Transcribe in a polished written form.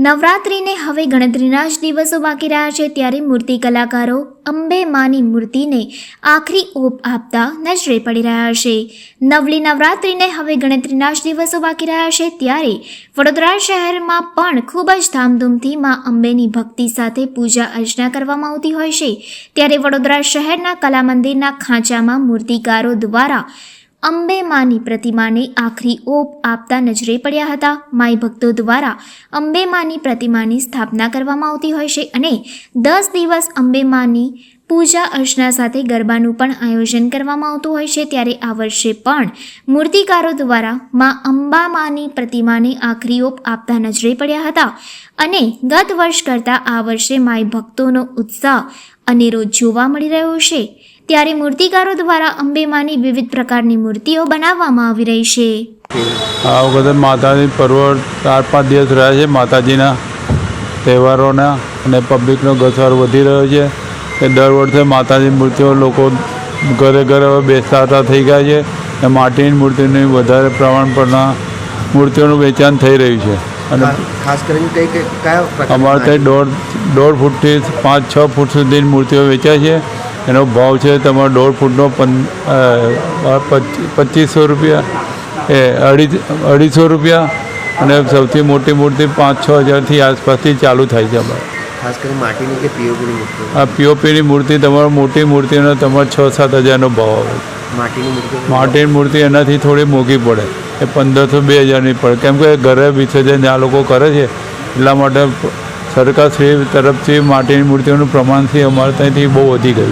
નવરાત્રિને હવે ગણતરીના જ દિવસો બાકી રહ્યા છે, ત્યારે મૂર્તિ કલાકારો અંબે માની મૂર્તિને આખરી ઓપ આપતા નજરે પડી રહ્યા છે. નવલી નવરાત્રિને હવે ગણતરીના જ દિવસો બાકી રહ્યા છે, ત્યારે વડોદરા શહેરમાં પણ ખૂબ જ ધામધૂમથી મા અંબેની ભક્તિ સાથે પૂજા અર્ચના કરવામાં આવતી હોય છે. ત્યારે વડોદરા શહેરના કલા મંદિરના ખાંચામાં મૂર્તિકારો દ્વારા અંબે માની પ્રતિમાને આખરી ઓપ આપતા નજરે પડ્યા હતા. માઈ ભક્તો દ્વારા અંબે માની પ્રતિમાની સ્થાપના કરવામાં આવતી હોય છે અને 10 દિવસ અંબે માની પૂજા અર્ચના સાથે ગરબાનું પણ આયોજન કરવામાં આવતું હોય છે. ત્યારે આ વર્ષે પણ મૂર્તિકારો દ્વારા મા અંબા માની પ્રતિમાને આખરી ઓપ આપતા નજરે પડ્યા હતા અને ગત વર્ષ કરતાં આ વર્ષે માઈ ભક્તોનો ઉત્સાહ અનેરો જોવા મળી રહ્યો છે. ત્યારે મૂર્તિકારો દ્વારા અંબે માની વિવિધ પ્રકારની મૂર્તિઓ બનાવવામાં આવી રહી છે. આ વખતે માતાજી પર્વ 4-5 દિવસ રહ્યા છે. માતાજીના તહેવારોના અને પબ્લિકનો ઘસારો વધી રહ્યો છે. એ દર વર્ષે માતાજી મૂર્તિઓ લોકો ઘરે ઘરે હવે બેસાડતા થઈ ગયા છે અને માટીની મૂર્તિની વધારે પ્રમાણ પરના મૂર્તિઓનું વેચાણ થઈ રહ્યું છે. અને ખાસ કરીને અમારે ત્યાં 1.5 ફૂટથી 5-6 ફૂટ સુધીની મૂર્તિઓ વેચાય છે. એનો ભાવ છે તમારો 1.5 ફૂટનો 2500 રૂપિયા, 250 રૂપિયા અને સૌથી મોટી મૂર્તિ 5-6 હજારથી આસપાસથી ચાલુ થાય છે. અમારે ખાસ કરીને માટીની કે પીઓપીની મૂર્તિ? આ પીઓપીની મૂર્તિ તમારો મોટી મૂર્તિનો તમારે 6-7 હજારનો ભાવ આવે. માટીની મૂર્તિ એનાથી થોડી મોંઘી પડે, એ 1500-2000ની પડે, કેમ કે ઘરે વિસર્જન આ લોકો કરે છે એટલા માટે સરકારશ્રી તરફથી માટીની મૂર્તિઓનું પ્રમાણથી અમારે ત્યાંથી બહુ વધી ગયું.